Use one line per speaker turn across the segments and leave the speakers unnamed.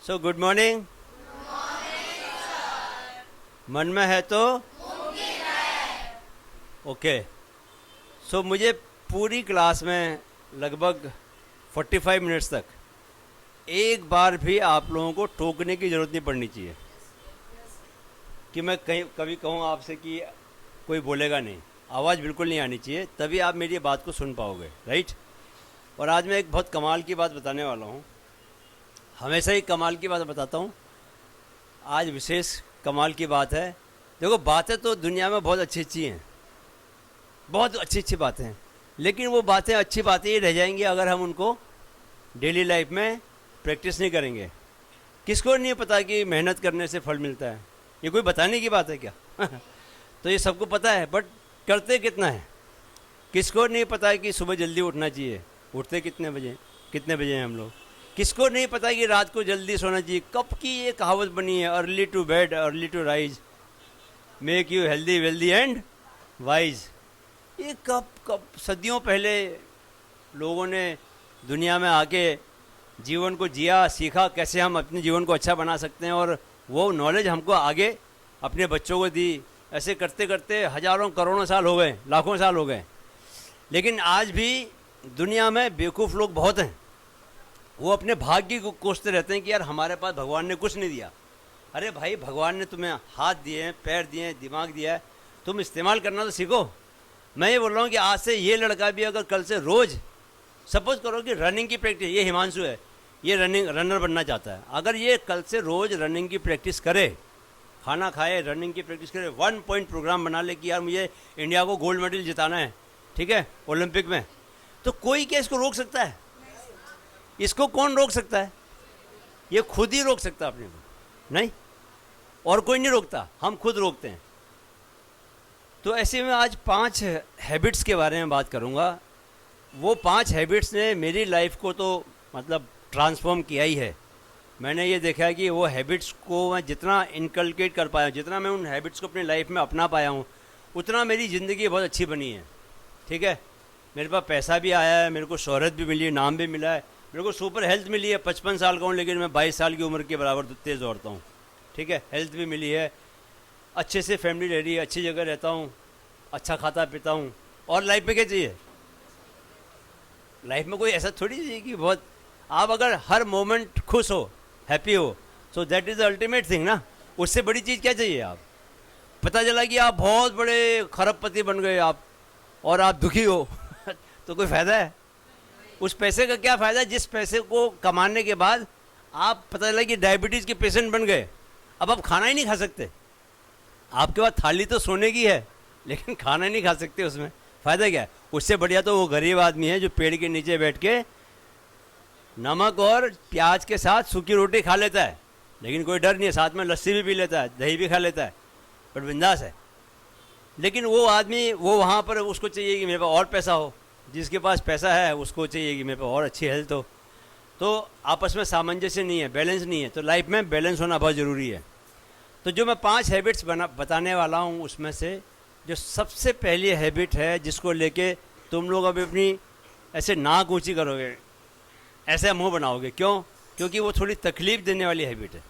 So good morning. मन में है तो ओके। सो मुझे पूरी क्लास में लगभग 45 मिनट्स तक एक बार भी आप लोगों को टोकने की ज़रूरत नहीं पड़नी चाहिए कि मैं कहीं कभी कहूँ आपसे कि कोई बोलेगा नहीं, आवाज़ बिल्कुल नहीं आनी चाहिए, तभी आप मेरी बात को सुन पाओगे, राइट। और आज मैं एक बहुत कमाल की बात बताने वाला हूँ। हमेशा ही कमाल की बात बताता हूँ, आज विशेष कमाल की बात है। देखो, बातें तो दुनिया में बहुत अच्छी अच्छी हैं, बहुत अच्छी अच्छी बातें हैं, लेकिन वो बातें अच्छी बातें ही रह जाएंगी अगर हम उनको डेली लाइफ में प्रैक्टिस नहीं करेंगे। किसको नहीं पता कि मेहनत करने से फल मिलता है? ये कोई बताने की बात है क्या? तो ये सबको पता है, बट करते कितना है? किसको नहीं पता है कि सुबह जल्दी उठना चाहिए? उठते कितने बजे हैं हम लोग? किसको नहीं पता कि रात को जल्दी सोना चाहिए? कब की ये कहावत बनी है, early to bed early to rise, make you healthy wealthy and wise. ये कब सदियों पहले लोगों ने दुनिया में आके जीवन को जिया, सीखा कैसे हम अपने जीवन को अच्छा बना सकते हैं, और वो नॉलेज हमको आगे अपने बच्चों को दी। ऐसे करते करते हजारों करोड़ों साल हो गए, लाखों साल हो गए, लेकिन आज भी दुनिया में बेवकूफ़ लोग बहुत हैं। वो अपने भाग्य को कोसते रहते हैं कि यार हमारे पास भगवान ने कुछ नहीं दिया। अरे भाई, भगवान ने तुम्हें हाथ दिए हैं, पैर दिए हैं, दिमाग दिया है, तुम इस्तेमाल करना तो सीखो। मैं ये बोल रहा हूँ कि आज से ये लड़का भी अगर कल से रोज़ सपोज करो कि रनिंग की प्रैक्टिस, ये हिमांशु है, ये रनर बनना चाहता है, अगर ये कल से रोज़ रनिंग की प्रैक्टिस करे, खाना खाए, रनिंग की प्रैक्टिस करे, 1 पॉइंट प्रोग्राम बना ले कि यार मुझे इंडिया को गोल्ड मेडल जिताना है, ठीक है, ओलंपिक में, तो कोई क्या इसको रोक सकता है? इसको कौन रोक सकता है? ये खुद ही रोक सकता है अपने को, नहीं, और कोई नहीं रोकता, हम खुद रोकते हैं। तो ऐसे में आज 5 हैबिट्स के बारे में बात करूँगा। वो 5 हैबिट्स ने मेरी लाइफ को तो मतलब ट्रांसफॉर्म किया ही है। मैंने ये देखा है कि वो हैबिट्स को मैं जितना इनकलकेट कर पाया हूँ, जितना मैं उन हैबिट्स को अपनी लाइफ में अपना पाया हूँ, उतना मेरी ज़िंदगी बहुत अच्छी बनी है, ठीक है। मेरे पास पैसा भी आया है, मेरे को शोहरत भी मिली है, नाम भी मिला है, मेरे को सुपर हेल्थ मिली है। 55 साल का हूँ लेकिन मैं 22 साल की उम्र के बराबर तेज़ दौड़ता हूँ, ठीक है। हेल्थ भी मिली है, अच्छे से फैमिली रह रही है, अच्छी जगह रहता हूँ, अच्छा खाता पीता हूँ। और लाइफ में क्या चाहिए? लाइफ में कोई ऐसा थोड़ी चाहिए कि बहुत आप अगर हर मोमेंट खुश हो, हैप्पी हो, so that is the ultimate thing ना। उससे बड़ी चीज़ क्या चाहिए? आप पता चला कि आप बहुत बड़े खरबपति बन गए आप, और आप दुखी हो तो कोई फ़ायदा है? उस पैसे का क्या फ़ायदा जिस पैसे को कमाने के बाद आप पता चला कि डायबिटीज़ के पेशेंट बन गए, अब आप खाना ही नहीं खा सकते। आपके पास थाली तो सोने की है लेकिन खाना ही नहीं खा सकते, उसमें फ़ायदा क्या है? उससे बढ़िया तो वो गरीब आदमी है जो पेड़ के नीचे बैठ के नमक और प्याज के साथ सूखी रोटी खा लेता है, लेकिन कोई डर नहीं है, साथ में लस्सी भी पी लेता है, दही भी खा लेता है, बट बिंदास है। लेकिन वो आदमी वो वहाँ पर उसको चाहिए कि मेरे पास और पैसा हो, जिसके पास पैसा है उसको चाहिए कि मेरे पास और अच्छी हेल्थ हो। तो आपस में सामंजस्य नहीं है, बैलेंस नहीं है। तो लाइफ में बैलेंस होना बहुत ज़रूरी है। तो जो मैं 5 हैबिट्स बताने वाला हूँ, उसमें से जो सबसे पहली हैबिट है जिसको लेके तुम लोग अभी अपनी ऐसे नाक ऊंची करोगे, ऐसे मुंह बनाओगे, क्यों? क्योंकि वो थोड़ी तकलीफ़ देने वाली हैबिट है।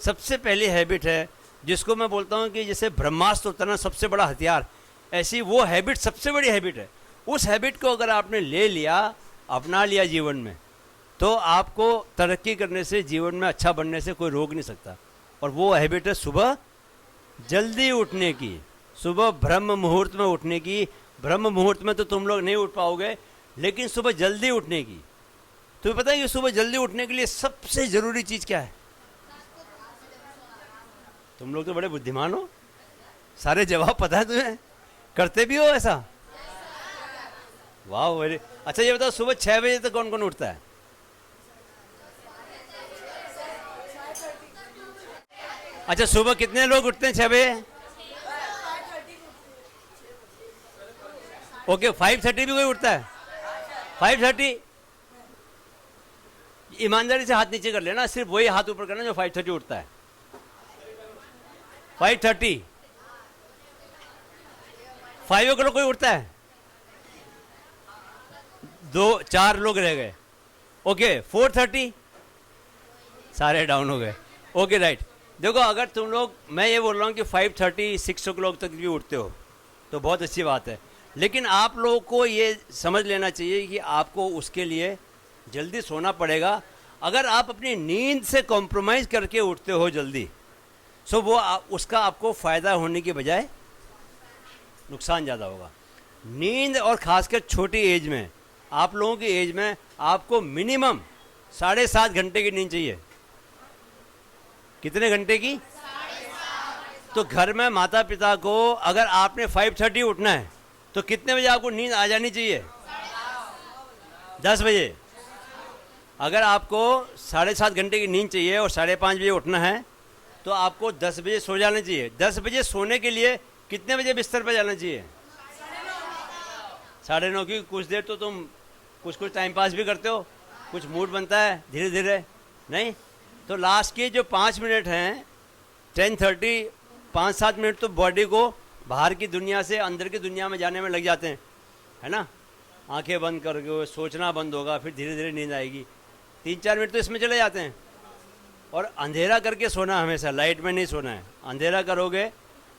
सबसे पहली हैबिट है जिसको मैं बोलता हूँ कि जैसे ब्रह्मास्त्र होता है ना, सबसे बड़ा हथियार, ऐसी वो हैबिट सबसे बड़ी हैबिट है। उस हैबिट को अगर आपने ले लिया, अपना लिया जीवन में, तो आपको तरक्की करने से, जीवन में अच्छा बनने से कोई रोक नहीं सकता। और वो हैबिट है सुबह जल्दी उठने की, सुबह ब्रह्म मुहूर्त में उठने की। ब्रह्म मुहूर्त में तो तुम लोग नहीं उठ पाओगे, लेकिन सुबह जल्दी उठने की। तुम्हें पता है कि सुबह जल्दी उठने के लिए सबसे ज़रूरी चीज़ क्या है? तुम लोग तो बड़े बुद्धिमान हो, सारे जवाब पता है तुम्हें, करते भी हो ऐसा? वाह, वेरी अच्छा। ये बताओ, सुबह 6 बजे तक कौन कौन उठता है? अच्छा, सुबह कितने लोग उठते हैं 6 बजे? ओके, 5:30 भी कोई उठता है? 5:30? ईमानदारी से हाथ नीचे कर लेना, सिर्फ वही हाथ ऊपर करना जो 5:30 उठता है। 5:30, 5 o'clock कोई उठता है? 2-4 लोग रह गए। ओके, 4:30, सारे डाउन हो गए। Okay right. देखो अगर तुम लोग, मैं ये बोल रहा हूँ कि 5:30 6 o'clock तक भी उठते हो तो बहुत अच्छी बात है, लेकिन आप लोगों को ये समझ लेना चाहिए कि आपको उसके लिए जल्दी सोना पड़ेगा। अगर आप अपनी नींद से कॉम्प्रोमाइज़ करके उठते हो जल्दी, सो वो उसका आपको फ़ायदा होने की बजाय नुकसान ज़्यादा होगा। नींद, और ख़ासकर छोटी एज में, आप लोगों की एज में आपको मिनिमम 7.5 घंटे की नींद चाहिए। कितने घंटे की? 7.5। तो घर में माता पिता को अगर आपने 5:30 उठना है तो कितने बजे आपको नींद आ जानी चाहिए? 10 बजे। अगर आपको 7.5 घंटे की नींद चाहिए और 5:30 बजे उठना है तो आपको 10 बजे सो जाना चाहिए। 10 बजे सोने के लिए कितने बजे बिस्तर पर जाना चाहिए? 9:30। की कुछ देर तो तुम कुछ टाइम पास भी करते हो, कुछ मूड बनता है धीरे धीरे, नहीं? तो लास्ट के जो 5 मिनट हैं 10:30, 5-7 मिनट तो बॉडी को बाहर की दुनिया से अंदर की दुनिया में जाने में लग जाते हैं, है ना? आंखें बंद करके सोचना बंद होगा, फिर धीरे धीरे नींद आएगी। 3-4 मिनट तो इसमें चले जाते हैं। और अंधेरा करके सोना, हमेशा लाइट में नहीं सोना है। अंधेरा करोगे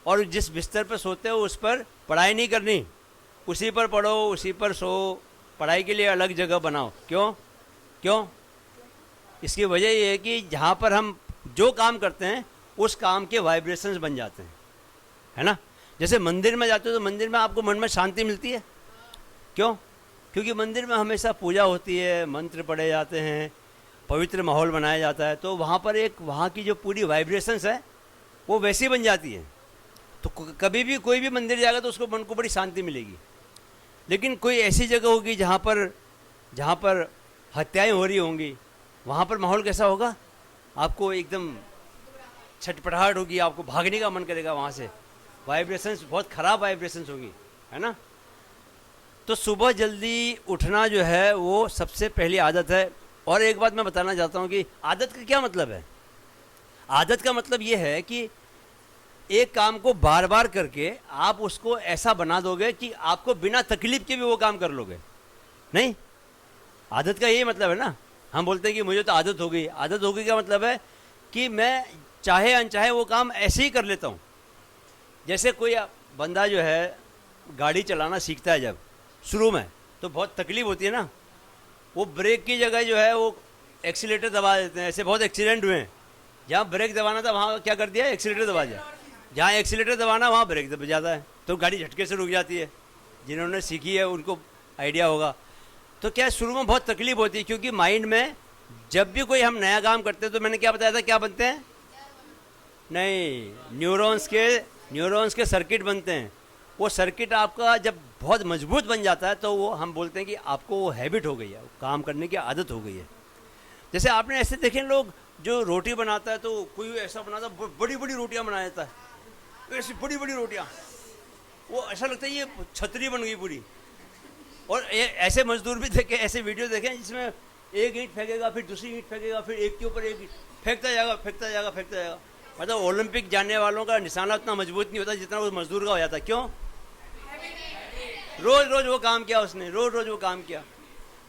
और जिस बिस्तर पर सोते हो उस पर पढ़ाई नहीं करनी, उसी पर पढ़ो, उसी पर सो। पढ़ाई के लिए अलग जगह बनाओ। क्यों? क्यों? इसकी वजह ये है कि जहाँ पर हम जो काम करते हैं उस काम के वाइब्रेशंस बन जाते हैं, है ना? जैसे मंदिर में जाते हो तो मंदिर में आपको मन में शांति मिलती है। क्यों? क्योंकि मंदिर में हमेशा पूजा होती है, मंत्र पढ़े जाते हैं, पवित्र माहौल बनाया जाता है, तो वहाँ पर एक वहाँ की जो पूरी वाइब्रेशंस है वो वैसी बन जाती है। तो कभी भी कोई भी मंदिर जाएगा तो उसको मन को बड़ी शांति मिलेगी। लेकिन कोई ऐसी जगह होगी जहाँ पर हत्याएं हो रही होंगी, वहाँ पर माहौल कैसा होगा? आपको एकदम छटपटाहट होगी, आपको भागने का मन करेगा वहाँ से। वाइब्रेशंस बहुत ख़राब वाइब्रेशंस होगी, है ना? तो सुबह जल्दी उठना जो है वो सबसे पहली आदत है। और एक बात मैं बताना चाहता हूँ कि आदत का क्या मतलब है। आदत का मतलब ये है कि एक काम को बार बार करके आप उसको ऐसा बना दोगे कि आपको बिना तकलीफ के भी वो काम कर लोगे, नहीं? आदत का यही मतलब है ना। हम बोलते हैं कि मुझे तो आदत हो गई। आदत हो गई का मतलब है कि मैं चाहे अनचाहे वो काम ऐसे ही कर लेता हूँ। जैसे कोई बंदा जो है गाड़ी चलाना सीखता है, जब शुरू में तो बहुत तकलीफ होती है ना, वो ब्रेक की जगह जो है वो एक्सीलेटर दबा देते हैं। ऐसे बहुत एक्सीडेंट हुए हैं, जहाँ ब्रेक दबाना था वहाँ क्या कर दिया, एक्सीलेटर दबा दिया। जहाँ एक्सीलेटर दबाना वहाँ ब्रेक दब जाता है, तो गाड़ी झटके से रुक जाती है। जिन्होंने सीखी है उनको आइडिया होगा। तो क्या शुरू में बहुत तकलीफ होती है, क्योंकि माइंड में जब भी कोई हम नया काम करते हैं तो मैंने क्या बताया था, क्या बनते हैं? नहीं, न्यूरॉन्स के सर्किट बनते हैं। वो सर्किट आपका जब बहुत मजबूत बन जाता है तो वो हम बोलते हैं कि आपको वो हैबिट हो गई है, काम करने की आदत हो गई है। जैसे आपने ऐसे देखे लोग जो रोटी बनाता है, तो कोई ऐसा बनाता है, बड़ी बड़ी रोटियां बना देता है, ऐसी बड़ी बड़ी रोटियां, वो ऐसा लगता है ये छतरी बन गई पूरी। और ऐसे मजदूर भी देखे, ऐसे वीडियो देखे जिसमें एक ईंट फेंकेगा, फिर दूसरी ईंट फेंकेगा, फिर एक के ऊपर एक ईंट फेंकता जाएगा। मतलब ओलंपिक जाने वालों का निशाना उतना मजबूत नहीं होता जितना उस मजदूर का हो जाता। क्यों? रोज रोज वो काम किया उसने, रोज रोज वो काम किया।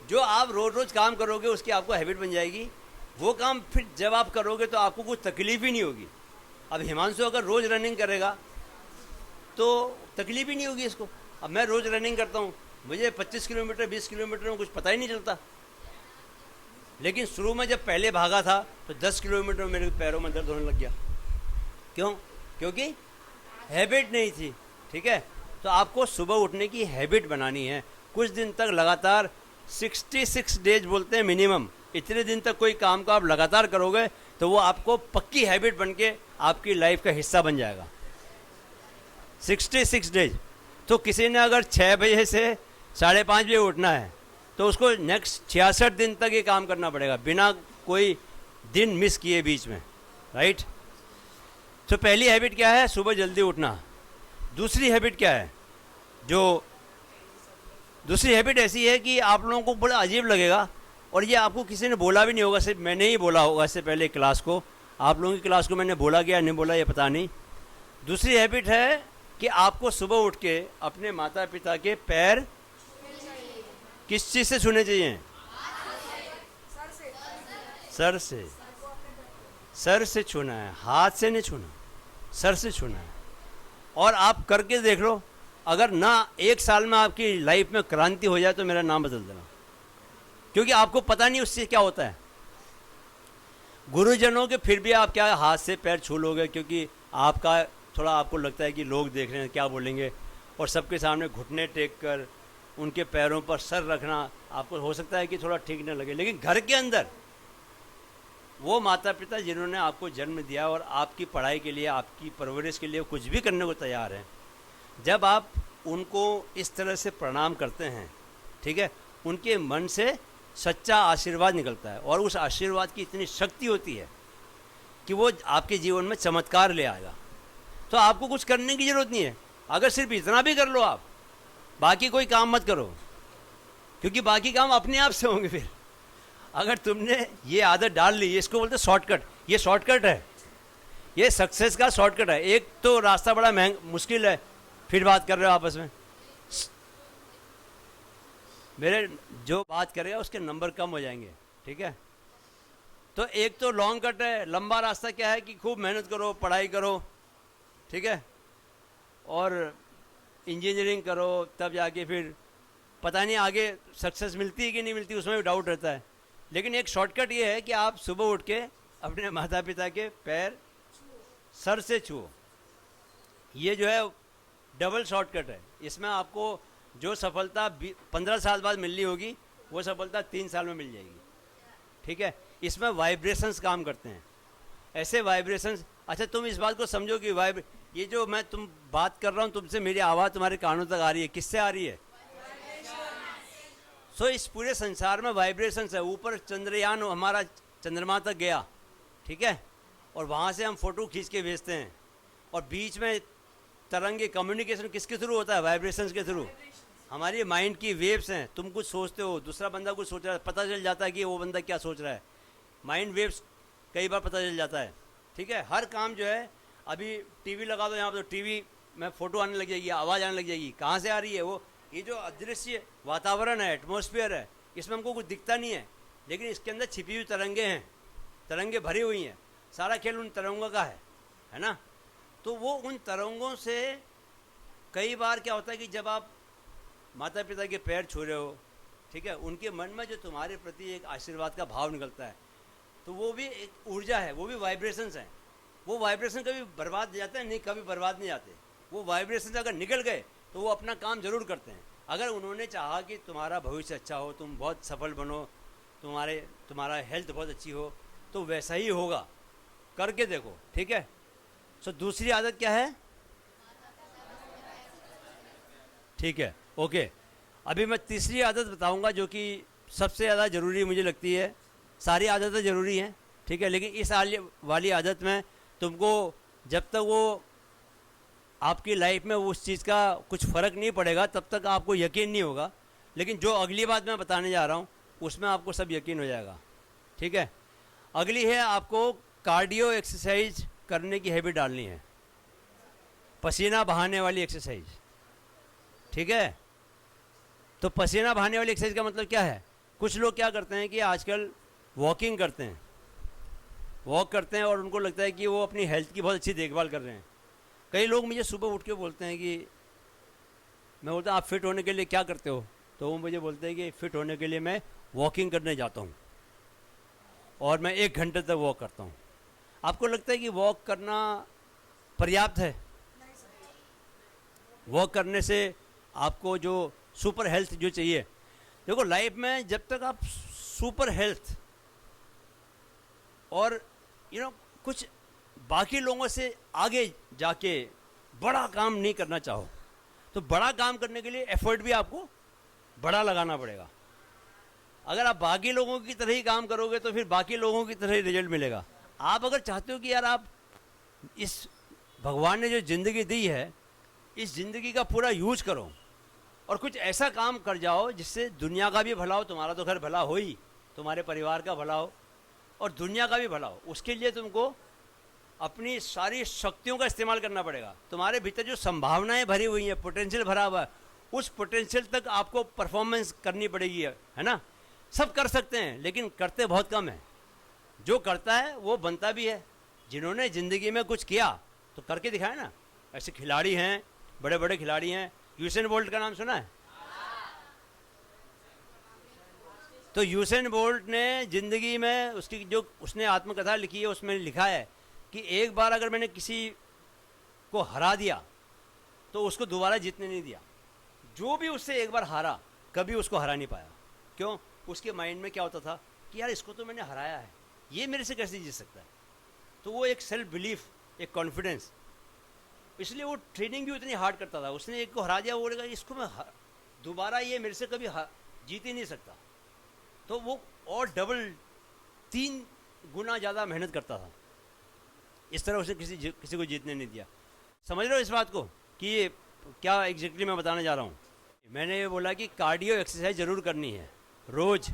जो आप रोज रोज काम करोगे उसकी आपको हैबिट बन जाएगी। वो काम फिर जब आप करोगे तो आपको कुछ तकलीफ ही नहीं होगी। अब हिमांशु अगर रोज रनिंग करेगा तो तकलीफ ही नहीं होगी इसको। अब मैं रोज रनिंग करता हूँ, मुझे 25 किलोमीटर 20 किलोमीटर में कुछ पता ही नहीं चलता। लेकिन शुरू में जब पहले भागा था तो 10 किलोमीटर में मेरे पैरों में दर्द होने लग गया। क्यों? क्योंकि हैबिट नहीं थी। ठीक है, तो आपको सुबह उठने की हैबिट बनानी है। कुछ दिन तक लगातार 66 डेज बोलते हैं मिनिमम, इतने दिन तक कोई काम को आप लगातार करोगे तो वो आपको पक्की हैबिट बन के आपकी लाइफ का हिस्सा बन जाएगा। 66 डेज। तो किसी ने अगर 6 बजे से 5:30 बजे उठना है तो उसको नेक्स्ट 66 दिन तक ये काम करना पड़ेगा, बिना कोई दिन मिस किए बीच में, राइट? तो पहली हैबिट क्या है? सुबह जल्दी उठना। दूसरी हैबिट क्या है? दूसरी हैबिट ऐसी है कि आप लोगों को बड़ा अजीब लगेगा, और ये आपको किसी ने बोला भी नहीं होगा, सिर्फ मैंने ही बोला होगा इससे पहले क्लास को। आप लोगों की क्लास को मैंने बोला क्या नहीं बोला ये पता नहीं। दूसरी हैबिट है कि आपको सुबह उठ के अपने माता पिता के पैर किस चीज़ से छूने चाहिए? सर से। सर से छूना है, हाथ से नहीं छूना, सर से छूना है। और आप करके देख लो, अगर ना 1 साल में आपकी लाइफ में क्रांति हो जाए तो मेरा नाम बदल देना, क्योंकि आपको पता नहीं उससे क्या होता है। गुरुजनों के फिर भी आप क्या हाथ से पैर छू लोगे, क्योंकि आपका थोड़ा आपको लगता है कि लोग देख रहे हैं क्या बोलेंगे, और सबके सामने घुटने टेक कर उनके पैरों पर सर रखना आपको हो सकता है कि थोड़ा ठीक न लगे। लेकिन घर के अंदर वो माता पिता जिन्होंने आपको जन्म दिया और आपकी पढ़ाई के लिए, आपकी परवरिश के लिए कुछ भी करने को तैयार हैं, जब आप उनको इस तरह से प्रणाम करते हैं, ठीक है, उनके मन से सच्चा आशीर्वाद निकलता है, और उस आशीर्वाद की इतनी शक्ति होती है कि वो आपके जीवन में चमत्कार ले आएगा। तो आपको कुछ करने की ज़रूरत नहीं है। अगर सिर्फ इतना भी कर लो आप, बाकी कोई काम मत करो, क्योंकि बाकी काम अपने आप से होंगे। फिर अगर तुमने ये आदत डाल ली, इसको बोलते शॉर्टकट, ये शॉर्टकट है, ये सक्सेस का शॉर्टकट है। एक तो रास्ता बड़ा मुश्किल है, फिर बात कर रहे हो आपस में, मेरे जो बात करेगा उसके नंबर कम हो जाएंगे, ठीक है। तो एक तो लॉन्ग कट है, लंबा रास्ता क्या है कि खूब मेहनत करो, पढ़ाई करो, ठीक है, और इंजीनियरिंग करो, तब जाके फिर पता नहीं आगे सक्सेस मिलती है कि नहीं मिलती, उसमें भी डाउट रहता है। लेकिन एक शॉर्टकट ये है कि आप सुबह उठ के अपने माता पिता के पैर सर से छुओ। ये जो है डबल शॉर्टकट है। इसमें आपको जो सफलता 15 साल बाद मिलनी होगी, वो सफलता 3 साल में मिल जाएगी, ठीक है। इसमें वाइब्रेशंस काम करते हैं, ऐसे वाइब्रेशंस। अच्छा, तुम इस बात को समझो कि ये जो मैं तुम बात कर रहा हूँ तुमसे, मेरी आवाज़ तुम्हारे कानों तक आ रही है, किससे आ रही है? सो इस पूरे संसार में वाइब्रेशंस है। ऊपर चंद्रयान हमारा चंद्रमा तक गया, ठीक है, और वहाँ से हम फोटो खींच के भेजते हैं, और बीच में तरंगे, कम्युनिकेशन किसके थ्रू होता है? वाइब्रेशंस के थ्रू। हमारी माइंड की वेव्स हैं, तुम कुछ सोचते हो, दूसरा बंदा कुछ सोच रहा है, पता चल जाता है कि वो बंदा क्या सोच रहा है। माइंड वेव्स कई बार पता चल जाता है, ठीक है। हर काम जो है, अभी टीवी लगा दो यहाँ पर, तो टीवी में फ़ोटो आने लग जाएगी, आवाज़ आने लग जाएगी। कहाँ से आ रही है वो? ये जो अदृश्य वातावरण है, एटमॉस्फेयर है, इसमें हमको कुछ दिखता नहीं है, लेकिन इसके अंदर छिपी हुई तरंगे हैं, तरंगे भरी हुई हैं। सारा खेल उन तरंगों का है ना। तो वो उन तरंगों से कई बार क्या होता है कि जब आप माता पिता के पैर छू रहे हो, ठीक है, उनके मन में जो तुम्हारे प्रति एक आशीर्वाद का भाव निकलता है, तो वो भी एक ऊर्जा है, वो भी वाइब्रेशंस हैं। वो वाइब्रेशन कभी बर्बाद जाते हैं? नहीं, कभी बर्बाद नहीं जाते। वो वाइब्रेशन अगर निकल गए तो वो अपना काम जरूर करते हैं। अगर उन्होंने चाहा कि तुम्हारा भविष्य अच्छा हो, तुम बहुत सफल बनो, तुम्हारा हेल्थ बहुत अच्छी हो, तो वैसा ही होगा। करके देखो, ठीक है। सो दूसरी आदत क्या है? ठीक है, ओके। अभी मैं तीसरी आदत बताऊंगा, जो कि सबसे ज़्यादा ज़रूरी मुझे लगती है। सारी आदतें ज़रूरी हैं, ठीक है, लेकिन इस वाली आदत में तुमको जब तक वो आपकी लाइफ में उस चीज़ का कुछ फ़र्क नहीं पड़ेगा, तब तक आपको यकीन नहीं होगा। लेकिन जो अगली बात मैं बताने जा रहा हूँ उसमें आपको सब यकीन हो जाएगा, ठीक है। अगली है, आपको कार्डियो एक्सरसाइज करने की हैबिट डालनी है, पसीना बहाने वाली एक्सरसाइज, ठीक है। तो पसीना बहाने वाली एक्सरसाइज का मतलब क्या है? कुछ लोग क्या करते हैं कि आजकल वॉकिंग करते हैं, वॉक करते हैं, और उनको लगता है कि वो अपनी हेल्थ की बहुत अच्छी देखभाल कर रहे हैं। कई लोग मुझे सुबह उठ के बोलते हैं कि, मैं बोलता हूँ आप फिट होने के लिए क्या करते हो? तो वो मुझे बोलते हैं कि फिट होने के लिए मैं वॉकिंग करने जाता हूँ, और मैं 1 घंटे तक वॉक करता हूँ। आपको लगता है कि वॉक करना पर्याप्त है? वॉक करने से आपको जो सुपर हेल्थ जो चाहिए, देखो लाइफ में जब तक आप सुपर हेल्थ और कुछ बाकी लोगों से आगे जाके बड़ा काम नहीं करना चाहो, तो बड़ा काम करने के लिए एफर्ट भी आपको बड़ा लगाना पड़ेगा। अगर आप बाकी लोगों की तरह ही काम करोगे तो फिर बाकी लोगों की तरह ही रिजल्ट मिलेगा। आप अगर चाहते हो कि यार आप इस भगवान ने जो ज़िंदगी दी है, इस ज़िंदगी का पूरा यूज करो और कुछ ऐसा काम कर जाओ जिससे दुनिया का भी भला हो, तुम्हारा तो खैर भला हो ही, तुम्हारे परिवार का भला हो और दुनिया का भी भला हो। उसके लिए तुमको अपनी सारी शक्तियों का इस्तेमाल करना पड़ेगा। तुम्हारे भीतर जो संभावनाएं भरी हुई हैं, पोटेंशियल भरा हुआ है, उस पोटेंशियल तक आपको परफॉर्मेंस करनी पड़ेगी, है ना। सब कर सकते हैं लेकिन करते बहुत कम है। जो करता है वो बनता भी है। जिन्होंने ज़िंदगी में कुछ किया तो करके दिखाया ना। ऐसे खिलाड़ी हैं, बड़े बड़े खिलाड़ी हैं। यूसेन बोल्ट का नाम सुना है? तो यूसेन बोल्ट ने ज़िंदगी में उसकी जो उसने आत्मकथा लिखी है उसमें लिखा है कि एक बार अगर मैंने किसी को हरा दिया तो उसको दोबारा जीतने नहीं दिया। जो भी उससे एक बार हारा कभी उसको हरा नहीं पाया। क्यों? उसके माइंड में क्या होता था कि यार इसको तो मैंने हराया है, ये मेरे से कैसे जीत सकता है। तो वो एक सेल्फ बिलीफ, एक कॉन्फिडेंस, इसलिए वो ट्रेनिंग भी उतनी हार्ड करता था। उसने एक को हरा दिया, वो बोलेगा इसको मैं दोबारा ये मेरे से कभी जीत ही नहीं सकता। तो वो और डबल 3 गुना ज़्यादा मेहनत करता था। इस तरह उसने किसी को जीतने नहीं दिया। समझ रहे हो इस बात को कि ये क्या एग्जैक्टली मैं बताने जा रहा हूँ? मैंने ये बोला कि कार्डियो एक्सरसाइज ज़रूर करनी है। रोज़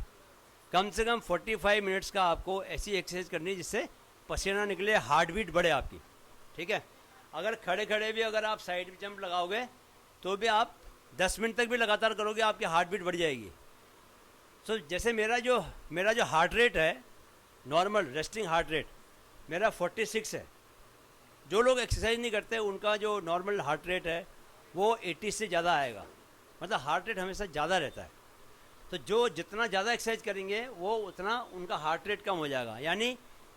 कम से कम 45 मिनट्स का आपको ऐसी एक्सरसाइज करनी है जिससे पसीना निकले, हार्ट बीट बढ़े आपकी। ठीक है? अगर खड़े खड़े भी अगर आप साइड जंप लगाओगे तो भी आप 10 मिनट तक भी लगातार करोगे, आपकी हार्ट बीट बढ़ जाएगी। सो जैसे मेरा जो हार्ट रेट है, नॉर्मल रेस्टिंग हार्ट रेट मेरा 46 है। जो लोग एक्सरसाइज नहीं करते उनका जो नॉर्मल हार्ट रेट है वो 80 से ज़्यादा आएगा। मतलब हार्ट रेट हमेशा ज़्यादा रहता है। तो जो जितना ज़्यादा एक्सरसाइज करेंगे वो उतना उनका हार्ट रेट कम हो जाएगा। यानी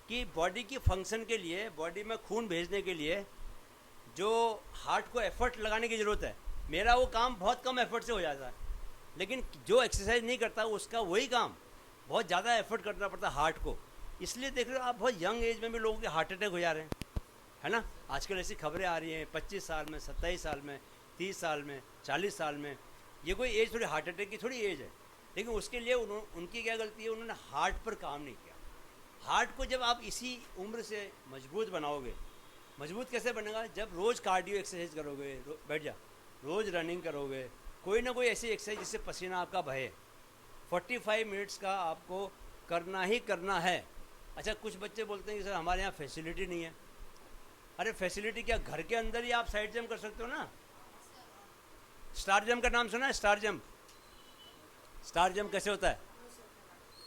कि बॉडी की फंक्शन के लिए, बॉडी में खून भेजने के लिए जो हार्ट को एफर्ट लगाने की ज़रूरत है, मेरा वो काम बहुत कम एफर्ट से हो जाता है। लेकिन जो एक्सरसाइज नहीं करता उसका वही काम बहुत ज़्यादा एफर्ट करना पड़ता है हार्ट को। इसलिए देख रहे हो आप बहुत यंग एज में भी लोगों के हार्ट अटैक हो जा रहे हैं, है ना। आजकल ऐसी खबरें आ रही हैं 25 साल में, 27 साल में, 30 साल में, 40 साल में। ये कोई एज थोड़ी हार्ट अटैक की थोड़ी एज है। लेकिन उसके लिए उनकी क्या गलती है? उन्होंने हार्ट पर काम नहीं किया। हार्ट को जब आप इसी उम्र से मजबूत बनाओगे, मजबूत कैसे बनेगा? जब रोज़ कार्डियो एक्सरसाइज करोगे, बैठ जा, रोज़ रनिंग करोगे, कोई ना कोई ऐसी एक्सरसाइज जिससे पसीना आपका बहे। 45 मिनट्स का आपको करना ही करना है। अच्छा, कुछ बच्चे बोलते हैं कि सर हमारे यहाँ फैसिलिटी नहीं है। अरे फैसिलिटी क्या, घर के अंदर ही आप साइड जंप कर सकते हो ना। स्टार जंप का नाम सुना है? स्टार जंप, स्टार जंप कैसे होता है?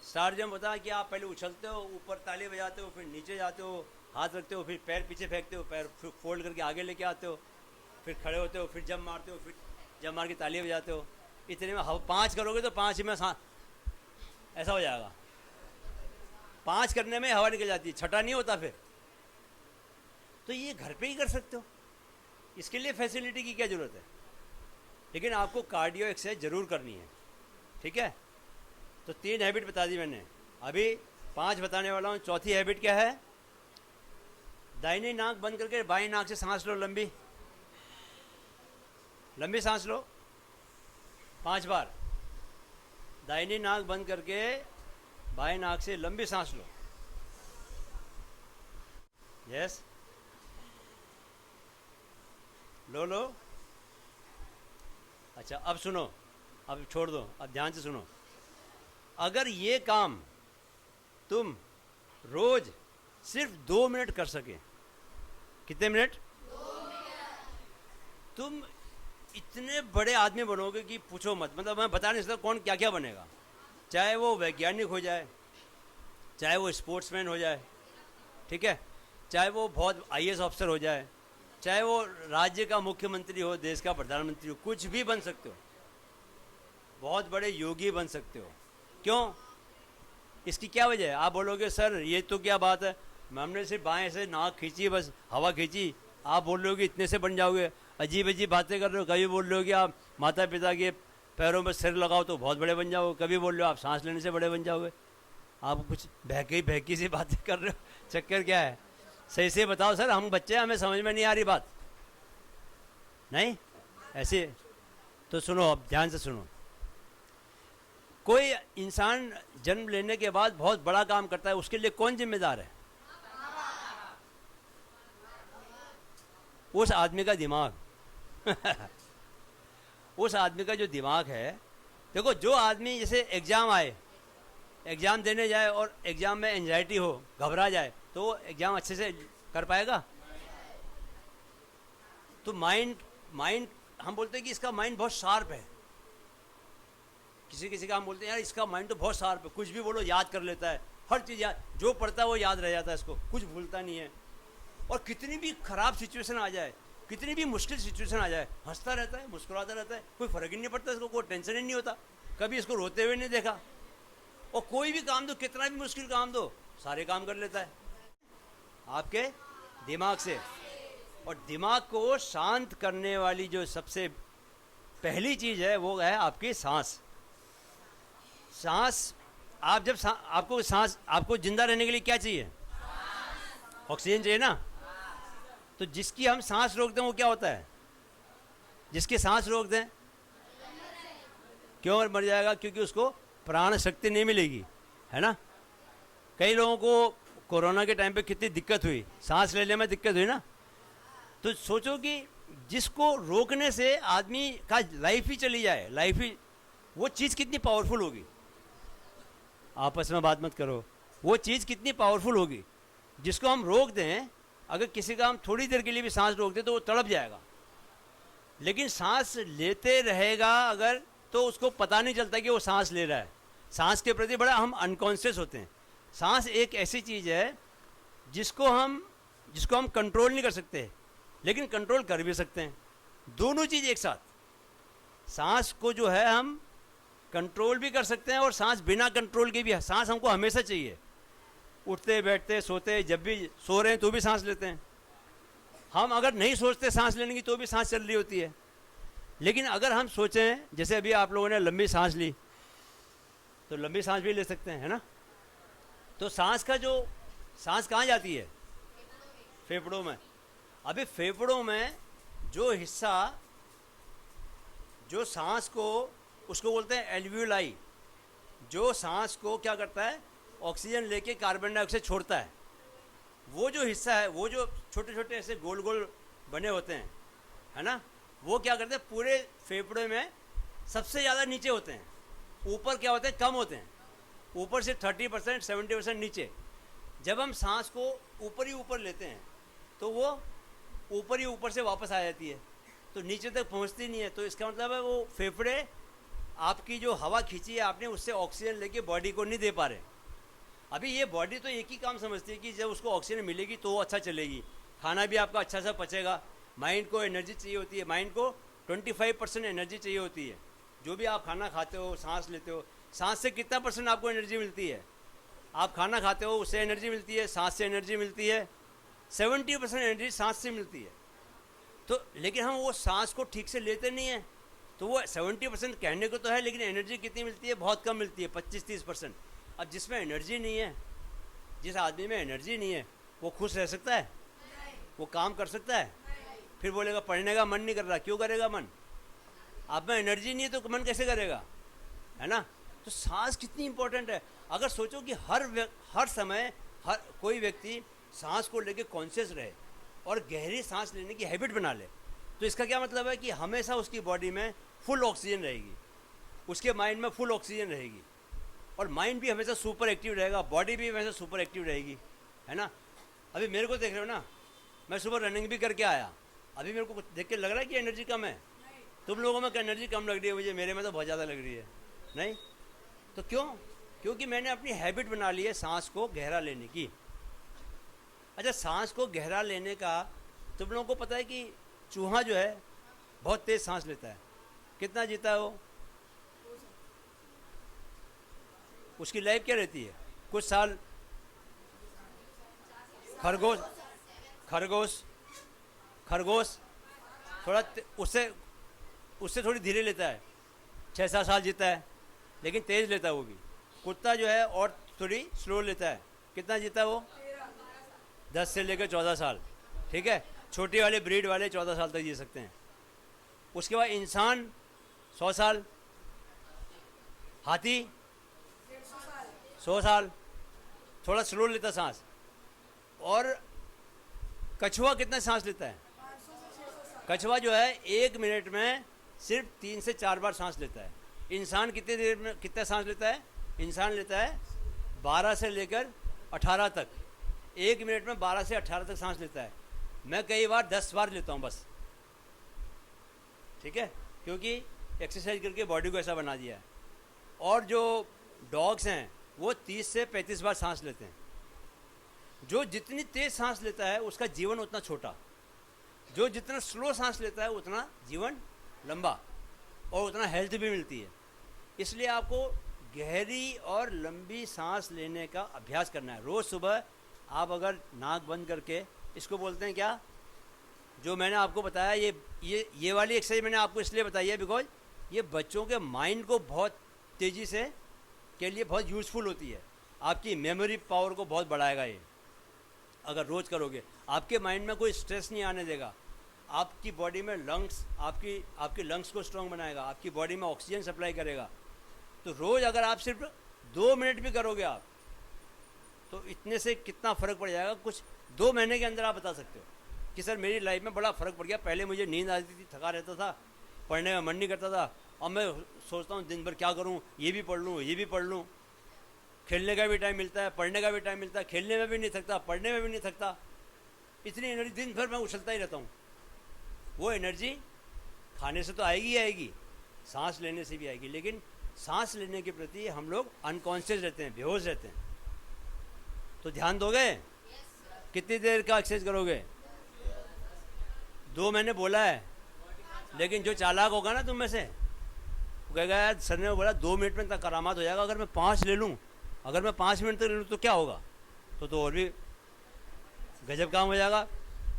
स्टार जंप होता है कि आप पहले उछलते हो, ऊपर ताली बजाते हो, फिर नीचे जाते हो, हाथ रखते हो, फिर पैर पीछे फेंकते हो, पैर फोल्ड करके आगे लेके आते हो, फिर खड़े होते हो, फिर जंप मारते हो, फिर जंप मार के ताली बजाते हो। इतने में 5 करोगे तो 5 ही में ऐसा हो जाएगा। 5 करने में हवा निकल जाती है, छठा नहीं होता फिर। तो ये घर पे ही कर सकते हो, इसके लिए फैसिलिटी की क्या ज़रूरत है? लेकिन आपको कार्डियो एक्सरसाइज ज़रूर करनी है। ठीक है? तो 3 हैबिट बता दी मैंने, अभी 5 बताने वाला हूँ। चौथी हैबिट क्या है? दाहिनी नाक बंद करके बाईं नाक से सांस लो, लंबी लंबी सांस लो 5 बार। दाहिनी नाक बंद करके बाईं नाक से लंबी सांस लो। यस, लो। अच्छा, अब सुनो, अब छोड़ दो, अब ध्यान से सुनो। अगर ये काम तुम रोज सिर्फ 2 मिनट कर सके, कितने मिनट? 2 मिनट। तुम इतने बड़े आदमी बनोगे कि पूछो मत। मतलब मैं बता नहीं सकता कौन क्या क्या बनेगा। चाहे वो वैज्ञानिक हो जाए, चाहे वो स्पोर्ट्समैन हो जाए, ठीक है, चाहे वो बहुत IAS ऑफिसर हो जाए, चाहे वो राज्य का मुख्यमंत्री हो, देश का प्रधानमंत्री हो, कुछ भी बन सकते हो। बहुत बड़े योगी बन सकते हो। क्यों? इसकी क्या वजह है? आप बोलोगे सर ये तो क्या बात है, हमने सिर्फ बाएं से नाक खींची, बस हवा खींची, आप बोल रहे हो कि इतने से बन जाओगे। अजीब अजीब बातें कर रहे हो। कभी बोल रहे हो कि आप माता पिता के पैरों में सिर लगाओ तो बहुत बड़े बन जाओगे, कभी बोल रहे हो आप सांस लेने से बड़े बन जाओगे। आप कुछ बहकी सी बातें कर रहे हो। चक्कर क्या है? सही से बताओ सर, हम बच्चे, हमें समझ में नहीं आ रही बात। नहीं ऐसे तो सुनो, अब ध्यान से सुनो। कोई इंसान जन्म लेने के बाद बहुत बड़ा काम करता है, उसके लिए कौन जिम्मेदार है? उस आदमी का दिमाग। उस आदमी का जो दिमाग है, देखो, जो आदमी जैसे एग्ज़ाम आए, एग्ज़ाम देने जाए और एग्ज़ाम में एंजाइटी हो, घबरा जाए, तो एग्ज़ाम अच्छे से कर पाएगा? तो माइंड हम बोलते हैं कि इसका माइंड बहुत शार्प है। किसी का हम बोलते हैं यार इसका माइंड तो बहुत शार्प है, कुछ भी बोलो याद कर लेता है, हर चीज़ याद, जो पढ़ता है वो याद रह जाता है, इसको कुछ भूलता नहीं है। और कितनी भी खराब सिचुएशन आ जाए, कितनी भी मुश्किल सिचुएशन आ जाए, हंसता रहता है, मुस्कुराता रहता है, कोई फर्क ही नहीं पड़ता इसको, कोई टेंशन ही नहीं होता, कभी इसको रोते हुए नहीं देखा। और कोई भी काम दो, कितना भी मुश्किल काम दो, सारे काम कर लेता है आपके दिमाग से। और दिमाग को शांत करने वाली जो सबसे पहली चीज़ है वो है आपकी सांस। सांस, आप जब आपको सांस, आपको जिंदा रहने के लिए क्या चाहिए? ऑक्सीजन चाहिए ना। तो जिसकी हम सांस रोक दें वो क्या होता है? जिसकी सांस रोक दें क्यों मर जाएगा? क्योंकि उसको प्राण शक्ति नहीं मिलेगी, है ना। कई लोगों को कोरोना के टाइम पे कितनी दिक्कत हुई, सांस लेने में दिक्कत हुई ना। तो सोचो कि जिसको रोकने से आदमी का लाइफ ही चली जाए, लाइफ ही, वो चीज़ कितनी पावरफुल होगी। आपस में बात मत करो, वो चीज़ कितनी पावरफुल होगी। जिसको हम रोक दें, अगर किसी का हम थोड़ी देर के लिए भी सांस रोक दें तो वो तड़प जाएगा, लेकिन सांस लेते रहेगा अगर, तो उसको पता नहीं चलता कि वो सांस ले रहा है। सांस के प्रति बड़ा हम अनकॉन्शियस होते हैं। सांस एक ऐसी चीज़ है जिसको हम कंट्रोल नहीं कर सकते, लेकिन कंट्रोल कर भी सकते हैं। दोनों चीज़ एक साथ। सांस को जो है हम कंट्रोल भी कर सकते हैं, और सांस बिना कंट्रोल के भी, सांस हमको हमेशा चाहिए। उठते बैठते सोते, जब भी सो रहे हैं तो भी सांस लेते हैं हम। अगर नहीं सोचते सांस लेने की तो भी सांस चल रही होती है। लेकिन अगर हम सोचें, जैसे अभी आप लोगों ने लंबी सांस ली, तो लंबी सांस भी ले सकते हैं, है ना। तो सांस कहाँ जाती है? फेफड़ों में। अभी फेफड़ों में जो हिस्सा, जो सांस को, उसको बोलते हैं एल्वियोलाई। जो सांस को क्या करता है? ऑक्सीजन लेके कार्बन डाइऑक्साइड छोड़ता है। वो जो हिस्सा है, वो जो छोटे छोटे ऐसे गोल गोल बने होते हैं, है ना, वो क्या करते हैं? पूरे फेफड़े में सबसे ज़्यादा नीचे होते हैं। ऊपर क्या होते हैं? कम होते हैं। ऊपर से 30%, 70% नीचे। जब हम सांस को ऊपर ही ऊपर लेते हैं तो वो ऊपर ही ऊपर से वापस आ जाती है, तो नीचे तक पहुंचती नहीं है। तो इसका मतलब है वो फेफड़े आपकी जो हवा खींची है आपने, उससे ऑक्सीजन लेके बॉडी को नहीं दे पा रहे। अभी ये बॉडी तो एक ही काम समझती है कि जब उसको ऑक्सीजन मिलेगी तो वो अच्छा चलेगी, खाना भी आपका अच्छा सा पचेगा। माइंड को एनर्जी चाहिए होती है, माइंड को 25% एनर्जी चाहिए होती है। जो भी आप खाना खाते हो, सांस लेते हो, सांस से कितना % आपको एनर्जी मिलती है? आप खाना खाते हो उससे एनर्जी मिलती है, सांस से एनर्जी मिलती है, 70% एनर्जी सांस से मिलती है। तो लेकिन हम वो सांस को ठीक से लेते नहीं हैं, तो वो 70% कहने को तो है, लेकिन एनर्जी कितनी मिलती है? बहुत कम मिलती है, 25-30%। अब जिसमें एनर्जी नहीं है, जिस आदमी में एनर्जी नहीं है, वो खुश रह सकता है? वो काम कर सकता है? फिर बोलेगा पढ़ने का मन नहीं कर रहा। क्यों करेगा मन? आप में एनर्जी नहीं है तो मन कैसे करेगा, है ना। तो सांस कितनी इंपॉर्टेंट है। अगर सोचो कि हर समय कोई व्यक्ति सांस को लेके कॉन्शियस रहे और गहरी सांस लेने की हैबिट बना ले, तो इसका क्या मतलब है कि हमेशा उसकी बॉडी में फुल ऑक्सीजन रहेगी, उसके माइंड में फुल ऑक्सीजन रहेगी, और माइंड भी हमेशा सुपर एक्टिव रहेगा, बॉडी भी हमेशा सुपर एक्टिव रहेगी, है ना। अभी मेरे को देख रहे हो ना, मैं सुबह रनिंग भी करके आया, अभी मेरे को देख के लग रहा है कि एनर्जी कम है। तुम लोगों में एनर्जी कम लग रही है मुझे, मेरे में तो बहुत ज़्यादा लग रही है। नहीं तो क्यों? क्योंकि मैंने अपनी हैबिट बना ली है सांस को गहरा लेने की। अच्छा, सांस को गहरा लेने का तुम लोगों को पता है कि चूहा जो है बहुत तेज सांस लेता है। कितना जीता है वो? उसकी लाइफ क्या रहती है? कुछ साल। खरगोश थोड़ा उससे थोड़ी धीरे लेता है, 6-7 साल जीता है, लेकिन तेज लेता है वो भी। कुत्ता जो है और थोड़ी स्लो लेता है। कितना जीता है वो? 10 से लेकर 14 साल। ठीक है, छोटी वाले ब्रीड वाले 14 साल तक जी सकते हैं। उसके बाद इंसान 100 साल, हाथी 100 साल, थोड़ा स्लो लेता सांस। और कछुआ कितना सांस लेता है? कछुआ जो है 1 मिनट में सिर्फ 3 से 4 बार सांस लेता है। इंसान कितनी देर में कितना सांस लेता है? इंसान लेता है 12 से लेकर 18 तक। 1 मिनट में 12 से 18 तक सांस लेता है। मैं कई बार 10 बार लेता हूँ बस। ठीक है, क्योंकि एक्सरसाइज करके बॉडी को ऐसा बना दिया है। और जो डॉग्स हैं वो 30 से 35 बार सांस लेते हैं। जो जितनी तेज सांस लेता है उसका जीवन उतना छोटा, जो जितना स्लो सांस लेता है उतना जीवन लंबा और उतना हेल्थ भी मिलती है। इसलिए आपको गहरी और लंबी सांस लेने का अभ्यास करना है। रोज़ सुबह आप अगर नाक बंद करके, इसको बोलते हैं क्या, जो मैंने आपको बताया, ये वाली एक्सरसाइज मैंने आपको इसलिए बताई है बिकॉज ये बच्चों के माइंड को बहुत तेज़ी से के लिए बहुत यूज़फुल होती है। आपकी मेमोरी पावर को बहुत बढ़ाएगा ये। अगर रोज़ करोगे आपके माइंड में कोई स्ट्रेस नहीं आने देगा, आपकी बॉडी में लंग्स, आपकी लंग्स को स्ट्रॉन्ग बनाएगा, आपकी बॉडी में ऑक्सीजन सप्लाई करेगा। तो रोज़ अगर आप सिर्फ 2 मिनट भी करोगे आप, तो इतने से कितना फ़र्क पड़ जाएगा, कुछ 2 महीने के अंदर आप बता सकते हो कि सर मेरी लाइफ में बड़ा फ़र्क पड़ गया। पहले मुझे नींद आती थी, थका रहता था, पढ़ने में मन नहीं करता था, अब मैं सोचता हूँ दिन भर क्या करूँ, ये भी पढ़ लूँ, ये भी पढ़ लूँ। खेलने का भी टाइम मिलता है, पढ़ने का भी टाइम मिलता है, खेलने में भी नहीं थकता, पढ़ने में भी नहीं थकता। इतनी एनर्जी, दिन भर मैं उछलता ही रहता हूँ। वो एनर्जी खाने से तो आएगी ही आएगी, सांस लेने से भी आएगी, लेकिन सांस लेने के प्रति हम लोग अनकॉन्शियस रहते हैं, बेहोश रहते हैं। तो ध्यान दोगे? कितनी देर का एक्सरसाइज करोगे? 2 महीने बोला है, लेकिन जो चालाक होगा ना तुम में से, वो कहेगा यार सर ने बोला 2 मिनट में इतना करामात हो जाएगा, अगर मैं 5 ले लूँ, अगर मैं 5 मिनट तक ले लूँ तो क्या होगा? तो और भी गजब काम हो जाएगा।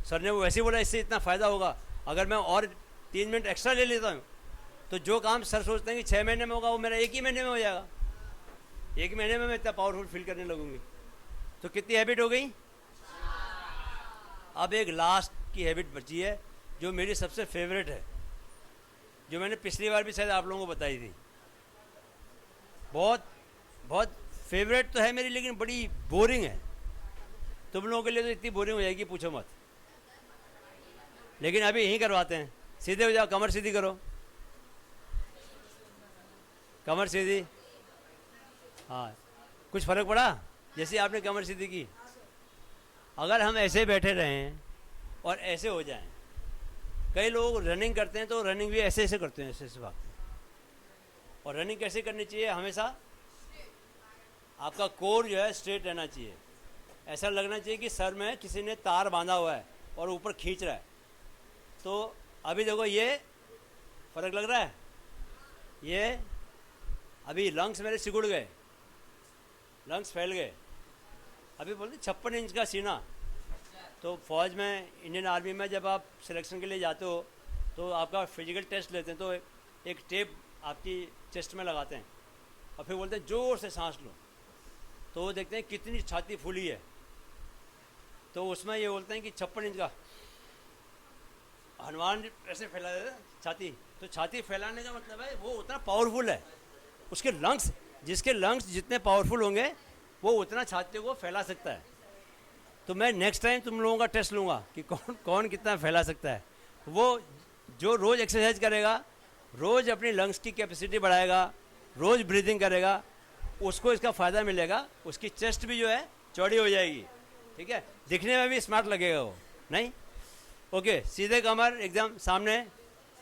सर ने वो वैसे ही बोला इससे इतना फ़ायदा होगा, अगर मैं और 3 मिनट एक्स्ट्रा ले लेता हूँ तो जो काम सर सोचते हैं कि 6 महीने में होगा वो मेरा 1 ही महीने में हो जाएगा। 1 महीने में मैं इतना पावरफुल फील करने लगूंगी। तो कितनी हैबिट हो गई? अब एक लास्ट की हैबिट बची है जो मेरी सबसे फेवरेट है, जो मैंने पिछली बार भी शायद आप लोगों को बताई थी। बहुत बहुत फेवरेट तो है मेरी, लेकिन बड़ी बोरिंग है। तुम लोगों के लिए तो इतनी बोरिंग हो जाएगी पूछो मत। लेकिन अभी यहीं करवाते हैं। सीधे हो जाओ, कमर सीधी करो, कमर सीधी। हाँ, कुछ फ़र्क पड़ा जैसे आपने कमर सीधी की? अगर हम ऐसे बैठे रहें और ऐसे हो जाएं, कई लोग रनिंग करते हैं तो रनिंग भी ऐसे ऐसे करते हैं, ऐसे ऐसे भागते हैं। और रनिंग कैसे करनी चाहिए? हमेशा आपका कोर जो है स्ट्रेट रहना चाहिए। ऐसा लगना चाहिए कि सर में किसी ने तार बांधा हुआ है और ऊपर खींच रहा है। तो अभी देखो ये फ़र्क लग रहा है, ये अभी लंग्स मेरे सिकुड़ गए, लंग्स फैल गए। अभी बोलते 56 इंच का सीना। तो फौज में, इंडियन आर्मी में जब आप सिलेक्शन के लिए जाते हो तो आपका फिजिकल टेस्ट लेते हैं, तो एक टेप आपकी चेस्ट में लगाते हैं और फिर बोलते हैं ज़ोर से सांस लो। तो वो देखते हैं कितनी छाती फूली है, तो उसमें ये बोलते हैं कि 56 इंच का। हनुमान ऐसे फैला देते हैं छाती। तो छाती फैलाने का मतलब है वो उतना पावरफुल है, उसके लंग्स, जिसके लंग्स जितने पावरफुल होंगे वो उतना छाती को फैला सकता है। तो मैं नेक्स्ट टाइम तुम लोगों का टेस्ट लूँगा कि कौन कौन कितना फैला सकता है। वो जो रोज़ एक्सरसाइज करेगा, रोज़ अपनी लंग्स की कैपेसिटी बढ़ाएगा, रोज़ ब्रीदिंग करेगा, उसको इसका फ़ायदा मिलेगा। उसकी चेस्ट भी जो है चौड़ी हो जाएगी, ठीक है, दिखने में भी स्मार्ट लगेगा वो, नहीं? ओके, सीधे कमर एकदम सामने,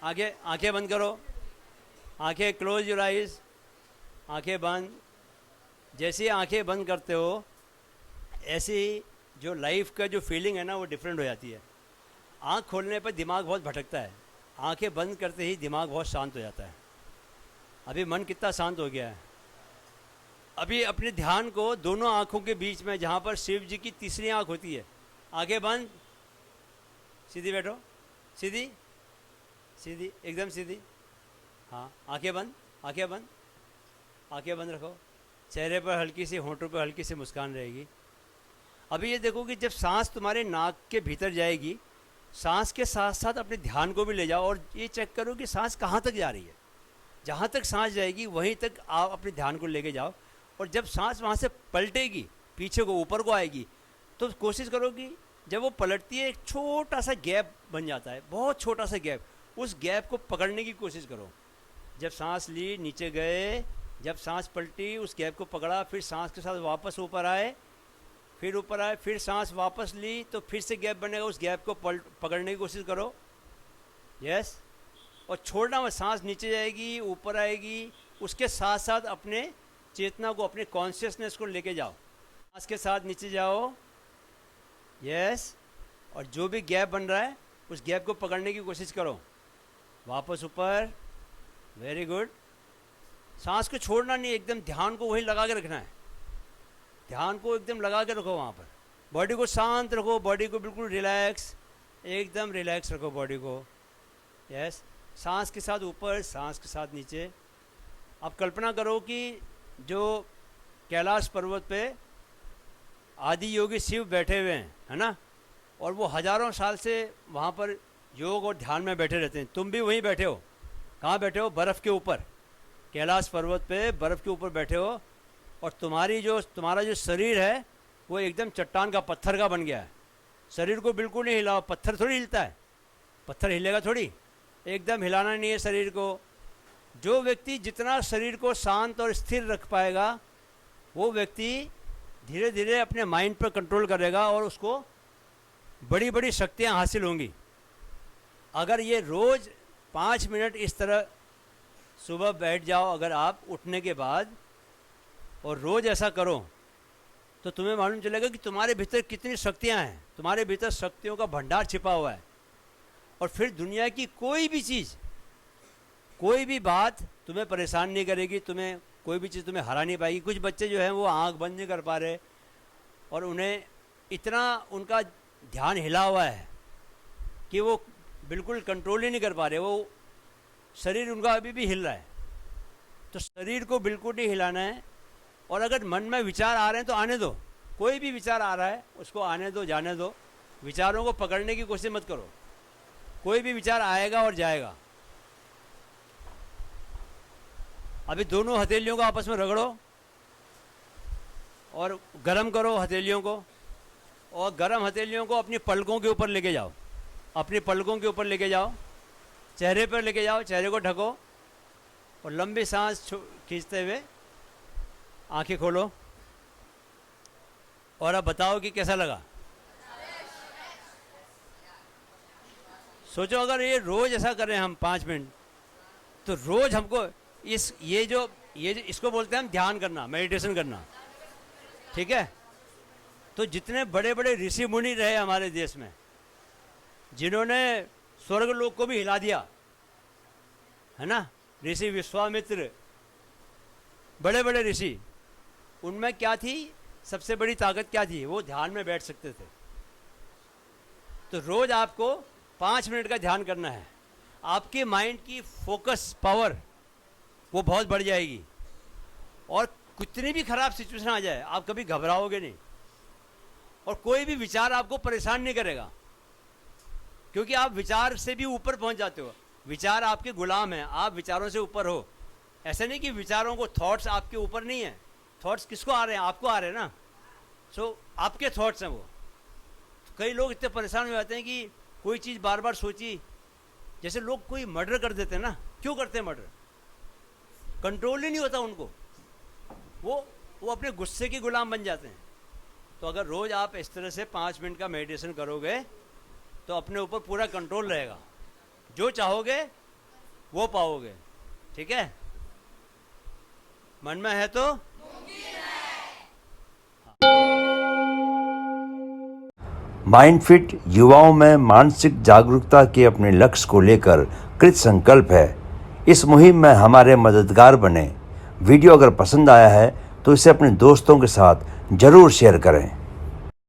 आंखें बंद करो, आंखें क्लोज योर आइज़, आंखें बंद। जैसे आंखें बंद करते हो ऐसे ही जो लाइफ का जो फीलिंग है ना वो डिफरेंट हो जाती है। आंख खोलने पर दिमाग बहुत भटकता है, आंखें बंद करते ही दिमाग बहुत शांत हो जाता है। अभी मन कितना शांत हो गया है। अभी अपने ध्यान को दोनों आँखों के बीच में, जहाँ पर शिव जी की तीसरी आँख होती है, आंखें बंद, सीधी बैठो, सीधी सीधी एकदम सीधी। हाँ, आंखें बंद, आंखें बंद, आंखें बंद रखो। चेहरे पर हल्की सी, होंठों पर हल्की सी मुस्कान रहेगी। अभी ये देखो कि जब सांस तुम्हारे नाक के भीतर जाएगी, सांस के साथ साथ अपने ध्यान को भी ले जाओ और ये चेक करो कि सांस कहाँ तक जा रही है। जहाँ तक सांस जाएगी वहीं तक आप अपने ध्यान को लेके जाओ। और जब सांस वहाँ से पलटेगी, पीछे को ऊपर को आएगी, तो कोशिश करो कि जब वो पलटती है एक छोटा सा गैप बन जाता है, बहुत छोटा सा गैप, उस गैप को पकड़ने की कोशिश करो। जब सांस ली, नीचे गए, जब सांस पलटी, उस गैप को पकड़ा, फिर सांस के साथ वापस ऊपर आए, फिर ऊपर आए, फिर सांस वापस ली, तो फिर से गैप बनेगा, उस गैप को पकड़ने की कोशिश करो। यस, और छोड़ना मत। सांस नीचे जाएगी, ऊपर आएगी, उसके साथ साथ अपने चेतना को, अपने कॉन्शियसनेस को लेके जाओ। सांस के साथ नीचे जाओ, यस, और जो भी गैप बन रहा है उस गैप को पकड़ने की कोशिश करो। वापस ऊपर, वेरी गुड। सांस को छोड़ना नहीं, एकदम ध्यान को वहीं लगा के रखना है। ध्यान को एकदम लगा के रखो वहाँ पर। बॉडी को शांत रखो, बॉडी को बिल्कुल रिलैक्स, एकदम रिलैक्स रखो बॉडी को। यस, सांस के साथ ऊपर, सांस के साथ नीचे। आप कल्पना करो कि जो कैलाश पर्वत पे आदि योगी शिव बैठे हुए हैं, है ना, और वो हजारों साल से वहाँ पर योग और ध्यान में बैठे रहते हैं। तुम भी वहीं बैठे हो। कहाँ बैठे हो? बर्फ़ के ऊपर, कैलाश पर्वत पे बर्फ़ के ऊपर बैठे हो, और तुम्हारा जो शरीर है वो एकदम चट्टान का, पत्थर का बन गया है। शरीर को बिल्कुल नहीं हिलाओ, पत्थर थोड़ी हिलता है, पत्थर हिलेगा थोड़ी, एकदम हिलाना नहीं है शरीर को। जो व्यक्ति जितना शरीर को शांत और स्थिर रख पाएगा वो व्यक्ति धीरे धीरे अपने माइंड पर कंट्रोल करेगा और उसको बड़ी बड़ी शक्तियाँ हासिल होंगी। अगर ये रोज़ 5 मिनट इस तरह सुबह बैठ जाओ, अगर आप उठने के बाद, और रोज़ ऐसा करो, तो तुम्हें मालूम चलेगा कि तुम्हारे भीतर कितनी शक्तियाँ हैं। तुम्हारे भीतर शक्तियों का भंडार छिपा हुआ है, और फिर दुनिया की कोई भी चीज़, कोई भी बात तुम्हें परेशान नहीं करेगी, तुम्हें कोई भी चीज़ तुम्हें हरा नहीं पाएगी। कुछ बच्चे जो हैं वो आंख बंद नहीं कर पा रहे, और उन्हें इतना उनका ध्यान हिला हुआ है कि वो बिल्कुल कंट्रोल ही नहीं कर पा रहे, वो शरीर उनका अभी भी हिल रहा है। तो शरीर को बिल्कुल नहीं हिलाना है। और अगर मन में विचार आ रहे हैं तो आने दो, कोई भी विचार आ रहा है उसको आने दो, जाने दो। विचारों को पकड़ने की कोशिश मत करो, कोई भी विचार आएगा और जाएगा। अभी दोनों हथेलियों को आपस में रगड़ो और गरम करो हथेलियों को, और गरम हथेलियों को अपनी पलकों के ऊपर लेके जाओ, अपनी पलकों के ऊपर लेके जाओ, चेहरे पर लेके जाओ, चेहरे को ढको, और लंबी सांस खींचते हुए आंखें खोलो। और अब बताओ कि कैसा लगा। सोचो अगर ये रोज़ ऐसा करें हम 5 मिनट, तो रोज़ हमको इसको बोलते हैं हम ध्यान करना, मेडिटेशन करना, ठीक है। तो जितने बड़े बड़े ऋषि मुनि रहे हमारे देश में, जिन्होंने स्वर्ग लोक को भी हिला दिया, है ना, ऋषि विश्वामित्र, बड़े बड़े ऋषि, उनमें क्या थी, सबसे बड़ी ताकत क्या थी? वो ध्यान में बैठ सकते थे। तो रोज़ आपको 5 मिनट का ध्यान करना है। आपके माइंड की फोकस पावर वो बहुत बढ़ जाएगी, और कितनी भी खराब सिचुएशन आ जाए आप कभी घबराओगे नहीं, और कोई भी विचार आपको परेशान नहीं करेगा, क्योंकि आप विचार से भी ऊपर पहुंच जाते हो। विचार आपके गुलाम हैं, आप विचारों से ऊपर हो। ऐसा नहीं कि विचारों को, थॉट्स आपके ऊपर नहीं है। थॉट्स किसको आ रहे हैं? आपको आ रहे हैं ना। सो आपके थॉट्स हैं वो। तो कई लोग इतने परेशान हो जाते हैं कि कोई चीज़ बार बार सोची, जैसे लोग कोई मर्डर कर देते हैं ना। क्यों करते हैं मर्डर? कंट्रोल ही नहीं होता उनको, वो अपने गुस्से के गुलाम बन जाते हैं। तो अगर रोज़ आप इस तरह से 5 मिनट का मेडिटेशन करोगे तो अपने ऊपर पूरा कंट्रोल रहेगा, जो चाहोगे वो पाओगे, ठीक है। मन में है तो
माइंड फिट युवाओं में मानसिक जागरूकता के अपने लक्ष्य को लेकर कृत संकल्प है। इस मुहिम में हमारे मददगार बने। वीडियो अगर पसंद आया है तो इसे अपने दोस्तों के साथ जरूर शेयर करें।